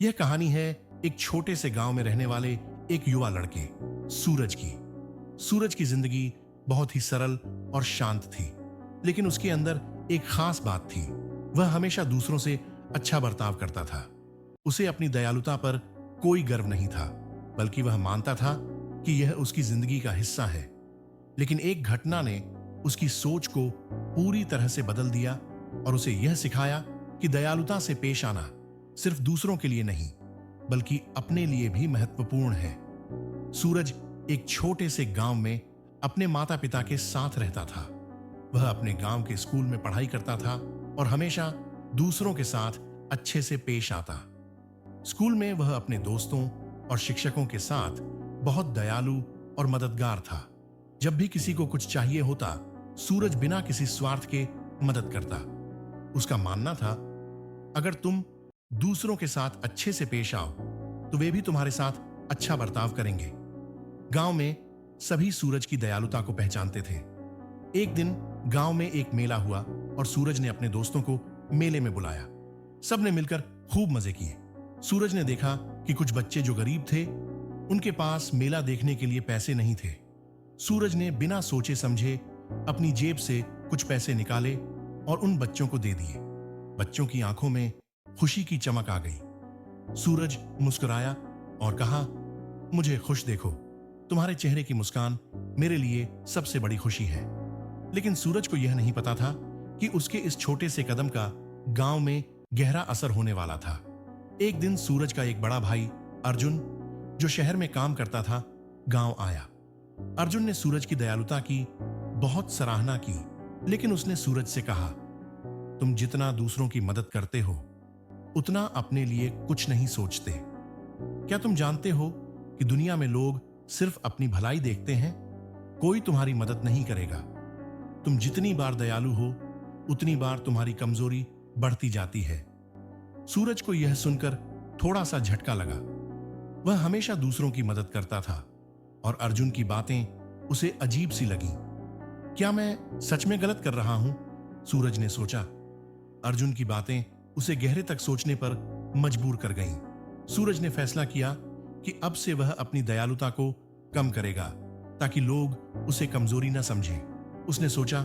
यह कहानी है एक छोटे से गांव में रहने वाले एक युवा लड़के सूरज की। सूरज की जिंदगी बहुत ही सरल और शांत थी, लेकिन उसके अंदर एक खास बात थी। वह हमेशा दूसरों से अच्छा बर्ताव करता था। उसे अपनी दयालुता पर कोई गर्व नहीं था, बल्कि वह मानता था कि यह उसकी जिंदगी का हिस्सा है। लेकिन एक घटना ने उसकी सोच को पूरी तरह से बदल दिया और उसे यह सिखाया कि दयालुता से पेश आना सिर्फ दूसरों के लिए नहीं, बल्कि अपने लिए भी महत्वपूर्ण है। सूरज एक छोटे से गांव में अपने माता पिता के साथ रहता था। वह अपने गांव के स्कूल में पढ़ाई करता था और हमेशा दूसरों के साथ अच्छे से पेश आता। स्कूल में वह अपने दोस्तों और शिक्षकों के साथ बहुत दयालु और मददगार था। जब भी किसी को कुछ चाहिए होता, सूरज बिना किसी स्वार्थ के मदद करता। उसका मानना था, अगर तुम दूसरों के साथ अच्छे से पेश आओ तो वे भी तुम्हारे साथ अच्छा बर्ताव करेंगे। गांव में सभी सूरज की दयालुता को पहचानते थे। एक दिन गांव में एक मेला हुआ और सूरज ने अपने दोस्तों को मेले में बुलाया। सबने मिलकर खूब मजे किए। सूरज ने देखा कि कुछ बच्चे जो गरीब थे, उनके पास मेला देखने के लिए पैसे नहीं थे। सूरज ने बिना सोचे समझे अपनी जेब से कुछ पैसे निकाले और उन बच्चों को दे दिए। बच्चों की आंखों में खुशी की चमक आ गई। सूरज मुस्कुराया और कहा, मुझे खुश देखो, तुम्हारे चेहरे की मुस्कान मेरे लिए सबसे बड़ी खुशी है। लेकिन सूरज को यह नहीं पता था कि उसके इस छोटे से कदम का गांव में गहरा असर होने वाला था। एक दिन सूरज का एक बड़ा भाई अर्जुन, जो शहर में काम करता था, गांव आया। अर्जुन ने सूरज की दयालुता की बहुत सराहना की, लेकिन उसने सूरज से कहा, तुम जितना दूसरों की मदद करते हो, उतना अपने लिए कुछ नहीं सोचते। क्या तुम जानते हो कि दुनिया में लोग सिर्फ अपनी भलाई देखते हैं? कोई तुम्हारी मदद नहीं करेगा। तुम जितनी बार दयालु हो, उतनी बार तुम्हारी कमजोरी बढ़ती जाती है। सूरज को यह सुनकर थोड़ा सा झटका लगा। वह हमेशा दूसरों की मदद करता था और अर्जुन की बातें उसे अजीब सी लगी। क्या मैं सच में गलत कर रहा हूं? सूरज ने सोचा। अर्जुन की बातें उसे गहरे तक सोचने पर मजबूर कर गईं। सूरज ने फैसला किया कि अब से वह अपनी दयालुता को कम करेगा, ताकि लोग उसे कमजोरी न समझें। उसने सोचा,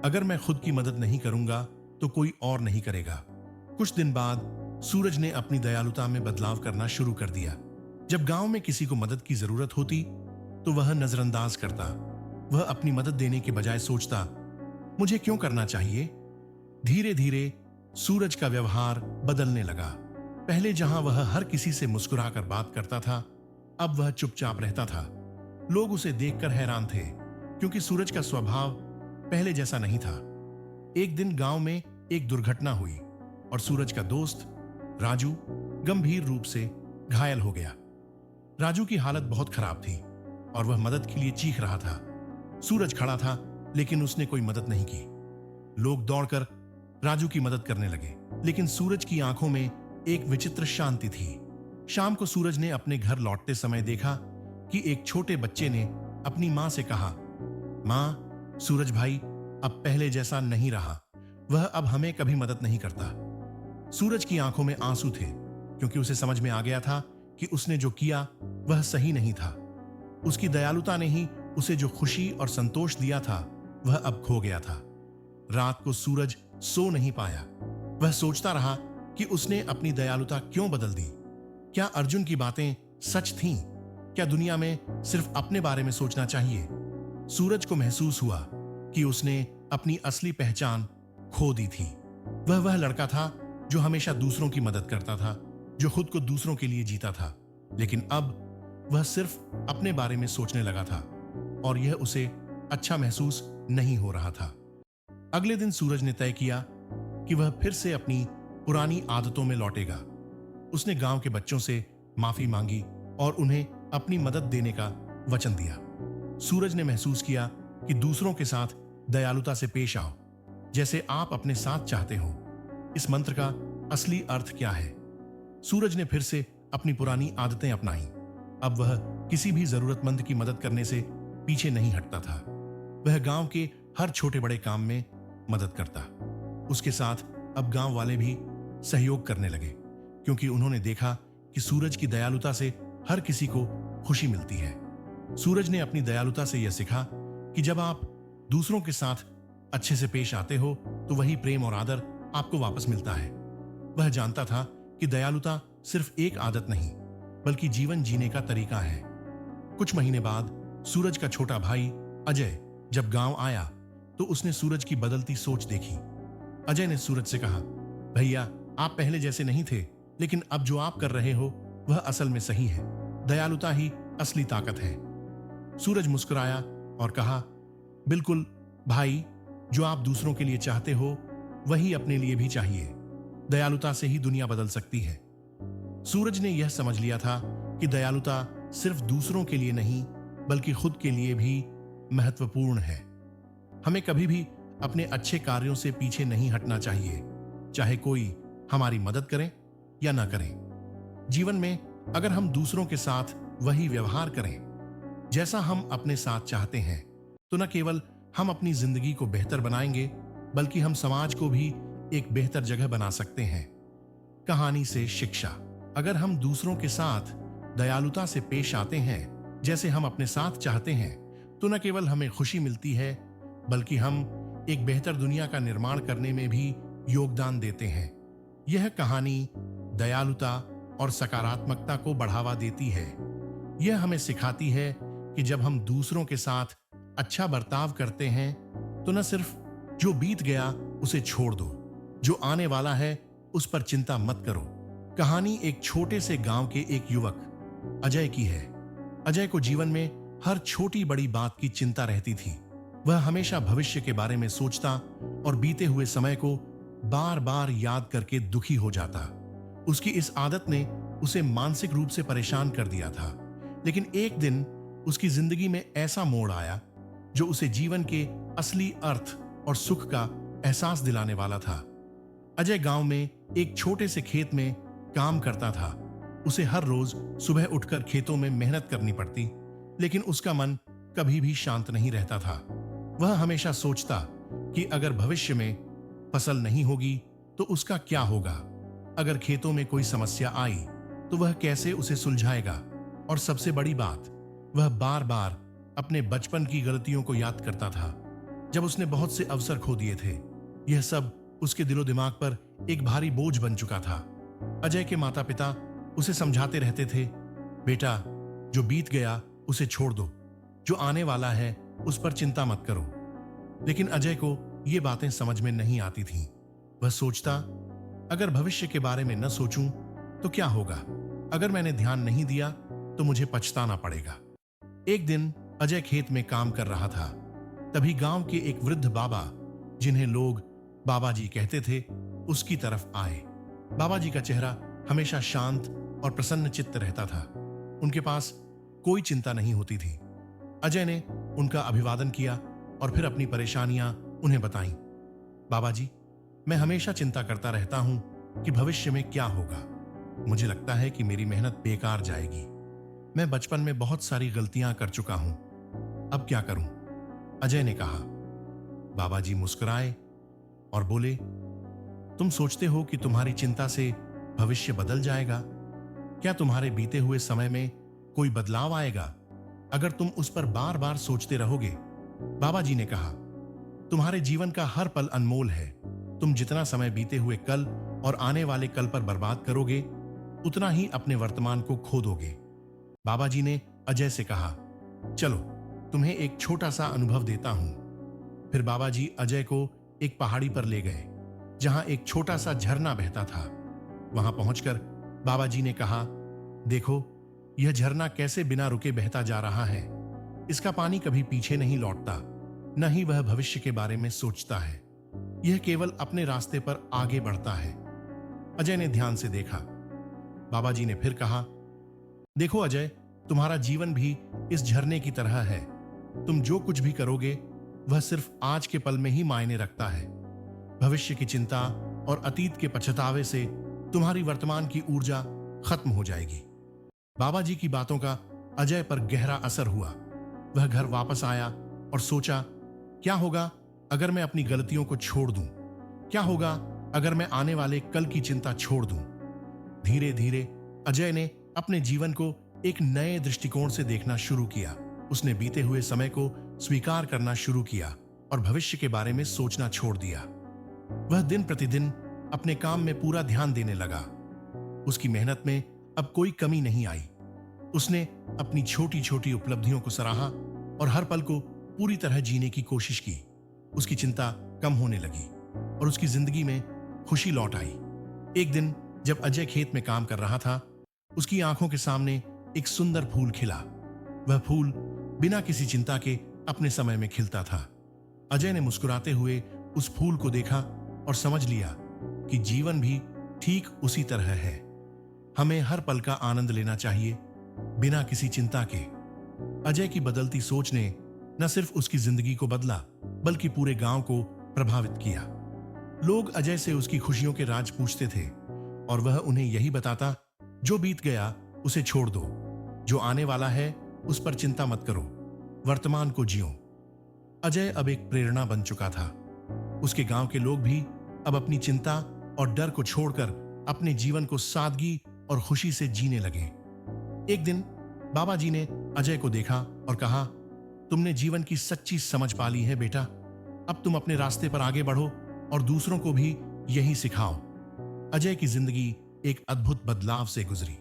अगर मैं खुद की मदद नहीं करूंगा तो कोई और नहीं करेगा। कुछ दिन बाद सूरज ने अपनी दयालुता में बदलाव करना शुरू कर दिया। जब गांव में किसी को मदद की जरूरत होती तो वह नजरअंदाज करता। वह अपनी मदद देने के बजाय सोचता, मुझे क्यों करना चाहिए? धीरे धीरे सूरज का व्यवहार बदलने लगा। पहले जहां वह हर किसी से मुस्कुराकर बात करता था, अब वह चुपचाप रहता था। लोग उसे देखकर हैरान थे, क्योंकि सूरज का स्वभाव पहले जैसा नहीं था। एक दिन गांव में एक दुर्घटना हुई और सूरज का दोस्त राजू गंभीर रूप से घायल हो गया। राजू की हालत बहुत खराब थी और वह मदद के लिए चीख रहा था। सूरज खड़ा था, लेकिन उसने कोई मदद नहीं की। लोग दौड़कर राजू की मदद करने लगे, लेकिन सूरज की आंखों में एक विचित्र शांति थी। शाम को सूरज ने अपने घर लौटते समय देखा कि एक छोटे बच्चे ने अपनी मां से कहा, मां, सूरज भाई अब पहले जैसा नहीं रहा। वह अब हमें कभी मदद नहीं करता। सूरज की आंखों में आंसू थे, क्योंकि उसे समझ में आ गया था कि उसने जो किया वह सही नहीं था। उसकी दयालुता ने ही उसे जो खुशी और संतोष दिया था, वह अब खो गया था। रात को सूरज सो नहीं पाया। वह सोचता रहा कि उसने अपनी दयालुता क्यों बदल दी। क्या अर्जुन की बातें सच थीं? क्या दुनिया में सिर्फ अपने बारे में सोचना चाहिए? सूरज को महसूस हुआ कि उसने अपनी असली पहचान खो दी थी। वह लड़का था जो हमेशा दूसरों की मदद करता था, जो खुद को दूसरों के लिए जीता था। लेकिन अब वह सिर्फ अपने बारे में सोचने लगा था और यह उसे अच्छा महसूस नहीं हो रहा था। अगले दिन सूरज ने तय किया कि वह फिर से अपनी पुरानी आदतों में लौटेगा। उसने गांव के बच्चों से माफी मांगी और उन्हें अपनी मदद देने का वचन दिया। सूरज ने महसूस किया कि दूसरों के साथ दयालुता से पेश आओ, जैसे आप अपने साथ चाहते हो। इस मंत्र का असली अर्थ क्या है? सूरज ने फिर से अपनी पुरानी आदतें अपनाई। अब वह किसी भी जरूरतमंद की मदद करने से पीछे नहीं हटता था। वह गांव के हर छोटे बड़े काम में मदद करता। उसके साथ अब गांव वाले भी सहयोग करने लगे, क्योंकि उन्होंने देखा कि सूरज की दयालुता से हर किसी को खुशी मिलती है। सूरज ने अपनी दयालुता से यह सीखा कि जब आप दूसरों के साथ अच्छे से पेश आते हो तो वही प्रेम और आदर आपको वापस मिलता है। वह जानता था कि दयालुता सिर्फ एक आदत नहीं बल्कि जीवन जीने का तरीका है। कुछ महीने बाद सूरज का छोटा भाई अजय जब गांव आया तो उसने सूरज की बदलती सोच देखी। अजय ने सूरज से कहा, भैया आप पहले जैसे नहीं थे, लेकिन अब जो आप कर रहे हो वह असल में सही है। दयालुता ही असली ताकत है। सूरज मुस्कुराया और कहा, बिल्कुल भाई, जो आप दूसरों के लिए चाहते हो वही अपने लिए भी चाहिए। दयालुता से ही दुनिया बदल सकती है। सूरज ने यह समझ लिया था कि दयालुता सिर्फ दूसरों के लिए नहीं बल्कि खुद के लिए भी महत्वपूर्ण है। हमें कभी भी अपने अच्छे कार्यों से पीछे नहीं हटना चाहिए, चाहे कोई हमारी मदद करे या ना करे। जीवन में अगर हम दूसरों के साथ वही व्यवहार करें जैसा हम अपने साथ चाहते हैं तो न केवल हम अपनी जिंदगी को बेहतर बनाएंगे बल्कि हम समाज को भी एक बेहतर जगह बना सकते हैं। कहानी से शिक्षा, अगर हम दूसरों के साथ दयालुता से पेश आते हैं जैसे हम अपने साथ चाहते हैं तो न केवल हमें खुशी मिलती है बल्कि हम एक बेहतर दुनिया का निर्माण करने में भी योगदान देते हैं। यह कहानी दयालुता और सकारात्मकता को बढ़ावा देती है। यह हमें सिखाती है कि जब हम दूसरों के साथ अच्छा बर्ताव करते हैं तो न सिर्फ जो बीत गया उसे छोड़ दो, जो आने वाला है उस पर चिंता मत करो। कहानी एक छोटे से गांव के एक युवक अजय की है। अजय को जीवन में हर छोटी बड़ी बात की चिंता रहती थी। वह हमेशा भविष्य के बारे में सोचता और बीते हुए समय को बार बार याद करके दुखी हो जाता। उसकी इस आदत ने उसे मानसिक रूप से परेशान कर दिया था। लेकिन एक दिन उसकी जिंदगी में ऐसा मोड़ आया जो उसे जीवन के असली अर्थ और सुख का एहसास दिलाने वाला था। अजय गांव में एक छोटे से खेत में काम करता था। उसे हर रोज सुबह उठकर खेतों में मेहनत करनी पड़ती, लेकिन उसका मन कभी भी शांत नहीं रहता था। वह हमेशा सोचता कि अगर भविष्य में फसल नहीं होगी तो उसका क्या होगा। अगर खेतों में कोई समस्या आई तो वह कैसे उसे सुलझाएगा। और सबसे बड़ी बात, वह बार बार अपने बचपन की गलतियों को याद करता था जब उसने बहुत से अवसर खो दिए थे। यह सब उसके दिलो दिमाग पर एक भारी बोझ बन चुका था। अजय के माता पिता उसे समझाते रहते थे, बेटा जो बीत गया उसे छोड़ दो, जो आने वाला है उस पर चिंता मत करो। लेकिन अजय को ये बातें समझ में नहीं आती थीं। वह सोचता, अगर भविष्य के बारे में न सोचूं तो क्या होगा। अगर मैंने ध्यान नहीं दिया तो मुझे पछताना पड़ेगा। एक दिन अजय खेत में काम कर रहा था। तभी गांव के एक वृद्ध बाबा, जिन्हें लोग बाबा जी कहते थे, उसकी तरफ आए। बाबा जी का चेहरा हमेशा शांत और प्रसन्न चित्त रहता था। उनके पास कोई चिंता नहीं होती थी। अजय ने उनका अभिवादन किया और फिर अपनी परेशानियां उन्हें बताईं। बाबा जी, मैं हमेशा चिंता करता रहता हूं कि भविष्य में क्या होगा। मुझे लगता है कि मेरी मेहनत बेकार जाएगी। मैं बचपन में बहुत सारी गलतियां कर चुका हूं। अब क्या करूं? अजय ने कहा। बाबा जी मुस्कुराए और बोले, तुम सोचते हो कि तुम्हारी चिंता से भविष्य बदल जाएगा? क्या तुम्हारे बीते हुए समय में कोई बदलाव आएगा अगर तुम उस पर बार बार सोचते रहोगे? बाबा जी ने कहा, तुम्हारे जीवन का हर पल अनमोल है। तुम जितना समय बीते हुए कल और आने वाले कल पर बर्बाद करोगे उतना ही अपने वर्तमान को खो दोगे। बाबा जी ने अजय से कहा, चलो तुम्हें एक छोटा सा अनुभव देता हूं। फिर बाबा जी अजय को एक पहाड़ी पर ले गए जहां एक छोटा सा झरना बहता था। वहां पहुंचकर बाबा जी ने कहा, देखो यह झरना कैसे बिना रुके बहता जा रहा है। इसका पानी कभी पीछे नहीं लौटता, न ही वह भविष्य के बारे में सोचता है। यह केवल अपने रास्ते पर आगे बढ़ता है। अजय ने ध्यान से देखा। बाबा जी ने फिर कहा, देखो अजय, तुम्हारा जीवन भी इस झरने की तरह है। तुम जो कुछ भी करोगे वह सिर्फ आज के पल में ही मायने रखता है। भविष्य की चिंता और अतीत के पछतावे से तुम्हारी वर्तमान की ऊर्जा खत्म हो जाएगी। बाबा जी की बातों का अजय पर गहरा असर हुआ। वह घर वापस आया और सोचा, क्या होगा अगर मैं अपनी गलतियों को छोड़ दूं? क्या होगा अगर मैं आने वाले कल की चिंता छोड़ दूं? धीरे धीरे अजय ने अपने जीवन को एक नए दृष्टिकोण से देखना शुरू किया। उसने बीते हुए समय को स्वीकार करना शुरू किया और भविष्य के बारे में सोचना छोड़ दिया। वह दिन प्रतिदिन अपने काम में पूरा ध्यान देने लगा। उसकी मेहनत में अब कोई कमी नहीं आई। उसने अपनी छोटी छोटी उपलब्धियों को सराहा और हर पल को पूरी तरह जीने की कोशिश की। उसकी चिंता कम होने लगी और उसकी जिंदगी में खुशी लौट आई। एक दिन जब अजय खेत में काम कर रहा था, उसकी आंखों के सामने एक सुंदर फूल खिला। वह फूल बिना किसी चिंता के अपने समय में खिलता था। अजय ने मुस्कुराते हुए उस फूल को देखा और समझ लिया कि जीवन भी ठीक उसी तरह है। हमें हर पल का आनंद लेना चाहिए, बिना किसी चिंता के। अजय की बदलती सोच ने न सिर्फ उसकी जिंदगी को बदला, बल्कि पूरे गांव को प्रभावित किया। लोग अजय से उसकी खुशियों के राज पूछते थे और वह उन्हें यही बताता, जो बीत गया उसे छोड़ दो, जो आने वाला है उस पर चिंता मत करो, वर्तमान को जियो। अजय अब एक प्रेरणा बन चुका था। उसके गांव के लोग भी अब अपनी चिंता और डर को छोड़कर अपने जीवन को सादगी और खुशी से जीने लगे। एक दिन बाबा जी ने अजय को देखा और कहा, तुमने जीवन की सच्ची समझ पा ली है बेटा। अब तुम अपने रास्ते पर आगे बढ़ो और दूसरों को भी यही सिखाओ। अजय की जिंदगी एक अद्भुत बदलाव से गुजरी।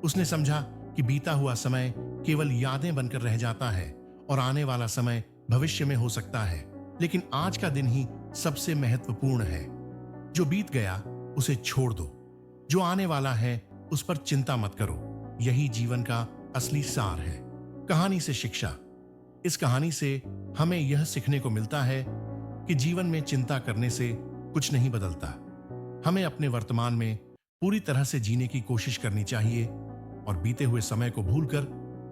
उसने समझा कि बीता हुआ समय केवल यादें बनकर रह जाता है और आने वाला समय भविष्य में हो सकता है, लेकिन आज का दिन ही सबसे महत्वपूर्ण है। जो बीत गया उसे छोड़ दो, जो आने वाला है उस पर चिंता मत करो। यही जीवन का असली सार है। कहानी से शिक्षा। इस कहानी से हमें यह सीखने को मिलता है कि जीवन में चिंता करने से कुछ नहीं बदलता। हमें अपने वर्तमान में पूरी तरह से जीने की कोशिश करनी चाहिए और बीते हुए समय को भूलकर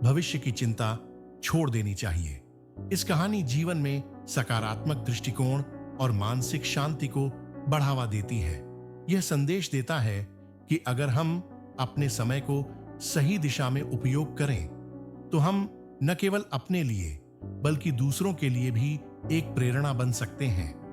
भविष्य की चिंता छोड़ देनी चाहिए। इस कहानी जीवन में सकारात्मक दृष्टिकोण और मानसिक शांति को बढ़ावा देती है। यह संदेश देता है कि अगर हम अपने समय को सही दिशा में उपयोग करें तो हम न केवल अपने लिए बल्कि दूसरों के लिए भी एक प्रेरणा बन सकते हैं।